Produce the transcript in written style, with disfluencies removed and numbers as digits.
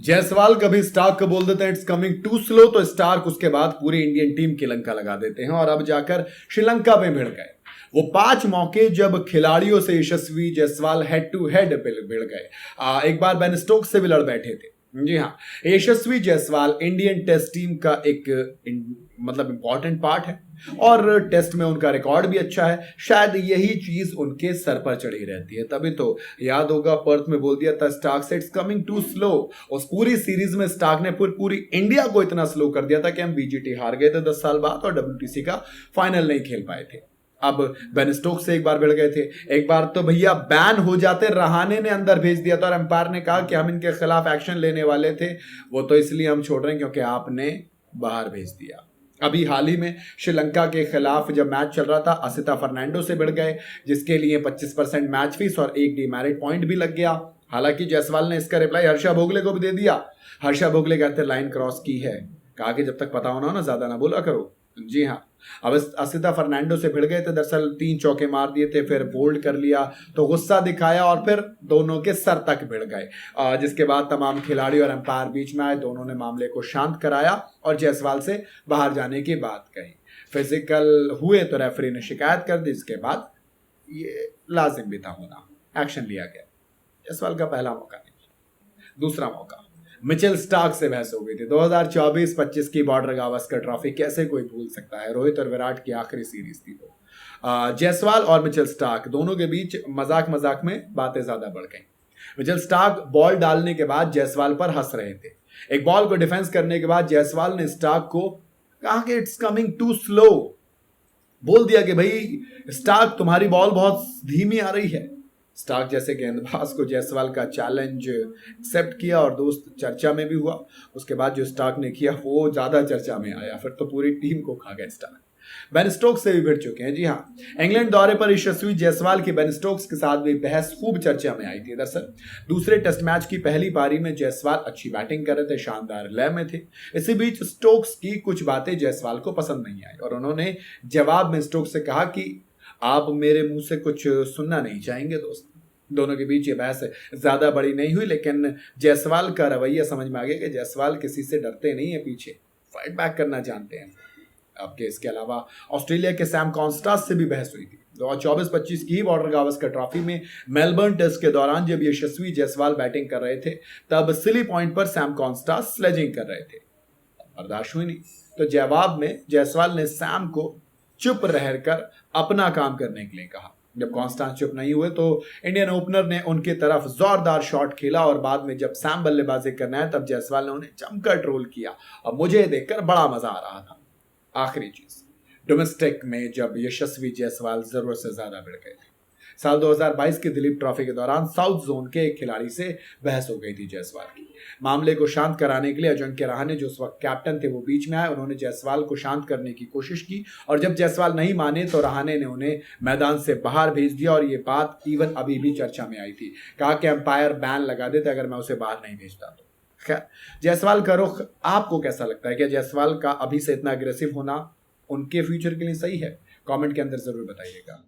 जायसवाल कभी स्टार्क को बोल देते हैं इट्स कमिंग टू स्लो, तो स्टार्क उसके बाद पूरी इंडियन टीम की लंका लगा देते हैं और अब जाकर श्रीलंका पे भिड़ गए। वो 5 मौके जब खिलाड़ियों से यशस्वी जायसवाल हेड टू हेड भिड़ गए। एक बार बेन स्टोक्स से भी लड़ बैठे थे। जी हाँ, यशस्वी जायसवाल इंडियन टेस्ट टीम का एक मतलब इंपॉर्टेंट पार्ट है और टेस्ट में उनका रिकॉर्ड भी अच्छा है। शायद यही चीज उनके सर पर चढ़ी रहती है, तभी तो याद होगा पर्थ में बोल दिया था स्टार्क से इट्स कमिंग टू स्लो। उस पूरी सीरीज में स्टार्क ने पूरी इंडिया को इतना स्लो कर दिया था कि हम बीजीटी हार गए थे 10 साल बाद और डब्ल्यूटीसी का फाइनल नहीं खेल पाए थे। अब बेन स्टोक्स से एक बार भिड़ गए थे, एक बार तो भैया बैन हो जाते, रहाने ने अंदर भेज दिया था और अंपायर ने कहा कि हम इनके खिलाफ एक्शन लेने वाले थे, वो तो इसलिए हम छोड़ रहे हैं क्योंकि आपने बाहर भेज दिया। अभी हाल ही में श्रीलंका के खिलाफ जब मैच चल रहा था असिता फर्नांडो से भिड़ गए, जिसके लिए 25% मैच फीस और 1 डीमेरिट पॉइंट भी लग गया। हालांकि जायसवाल ने इसका रिप्लाई हर्षा भोगले को भी दे दिया। हर्षा भोगले कहते लाइन क्रॉस की है, कहा कि जब तक पता होना हो ना ज्यादा ना बोला करो। जी हाँ, अब असिता फर्नांडो से भिड़ गए थे, दरअसल 3 चौके मार दिए थे, फिर बोल्ड कर लिया तो गुस्सा दिखाया और फिर दोनों के सर तक भिड़ गए, जिसके बाद तमाम खिलाड़ी और अंपायर बीच में आए, दोनों ने मामले को शांत कराया और जायसवाल से बाहर जाने की बात कही। फिजिकल हुए तो रेफरी ने शिकायत कर दी, इसके बाद ये लाजिम भी था होना, एक्शन लिया गया। जायसवाल का पहला मौका नहीं। दूसरा मौका मिचेल स्टार्क से बहस हो गई थी 2024-25 की बॉर्डर गावस्कर ट्रॉफी, कैसे कोई भूल सकता है, रोहित और विराट की आखिरी सीरीज थी वो। जायसवाल और मिचेल स्टार्क दोनों के बीच मजाक में बातें ज्यादा बढ़ गई। मिचेल स्टार्क बॉल डालने के बाद जायसवाल पर हंस रहे थे। एक बॉल को डिफेंस करने के बाद जायसवाल ने स्टार्क को कहा कि इट्स कमिंग टू स्लो, बोल दिया कि भाई स्टार्क तुम्हारी बॉल बहुत धीमी आ रही है। स्टार्क जैसे गेंदबाज को जायसवाल का चैलेंज एक्सेप्ट किया और दोस्त चर्चा में भी हुआ। उसके बाद जो स्टार्क ने किया वो ज्यादा चर्चा में आया, फिर तो पूरी टीम को खा गया स्टार्क। बेन स्टोक्स से भी भिड़ चुके हैं। जी हाँ, इंग्लैंड दौरे पर यशस्वी जायसवाल की बेन स्टोक्स के साथ भी बहस खूब चर्चा में आई थी। दरअसल दूसरे टेस्ट मैच की पहली पारी में जायसवाल अच्छी बैटिंग कर रहे थे, शानदार लय में थे। इसी बीच स्टोक्स की कुछ बातें जायसवाल को पसंद नहीं आई और उन्होंने जवाब में स्टोक्स से कहा कि आप मेरे मुंह से कुछ सुनना नहीं चाहेंगे दोस्त। दोनों के बीच ये बहस ज्यादा बड़ी नहीं हुई, लेकिन जायसवाल का रवैया समझ में आ गया कि जायसवाल किसी से डरते नहीं है, पीछे फाइट बैक करना जानते हैं। आपके इसके अलावा ऑस्ट्रेलिया के सैम कॉन्स्टास से भी बहस हुई थी 2024-25 की बॉर्डर गावस्कर ट्रॉफी में मेलबर्न टेस्ट के दौरान जब यशस्वी जायसवाल बैटिंग कर रहे थे, तब सिली पॉइंट पर सैम कॉन्स्टास स्लेजिंग कर रहे थे, बर्दाश्त हुई नहीं, तो जवाब में जायसवाल ने सैम को चुप रहकर अपना काम करने के लिए कहा। जब कॉन्स्टांस चुप नहीं हुए तो इंडियन ओपनर ने उनकी तरफ जोरदार शॉट खेला और बाद में जब सैम बल्लेबाजी करना है तब जायसवाल ने उन्हें जमकर ट्रोल किया और मुझे देखकर बड़ा मजा आ रहा था। आखिरी चीज, डोमेस्टिक में जब यशस्वी जायसवाल जरूरत से ज्यादा भिड़ गए थे। साल 2022 की दिलीप ट्रॉफी के दौरान साउथ जोन के एक खिलाड़ी से बहस हो गई थी जायसवाल की। मामले को शांत कराने के लिए अजिंक्य रहाणे जो उस वक्त कैप्टन थे वो बीच में आए, उन्होंने जायसवाल को शांत करने की कोशिश की और जब जायसवाल नहीं माने तो रहाणे ने उन्हें मैदान से बाहर भेज दिया और ये बात इवन अभी भी चर्चा में आई थी। कहा कि अंपायर बैन लगा देते अगर मैं उसे बाहर नहीं भेजता तो। खैर, जायसवाल का रुख आपको कैसा लगता है? क्या जायसवाल का अभी से इतना अग्रेसिव होना उनके फ्यूचर के लिए सही है? कमेंट के अंदर जरूर बताइएगा।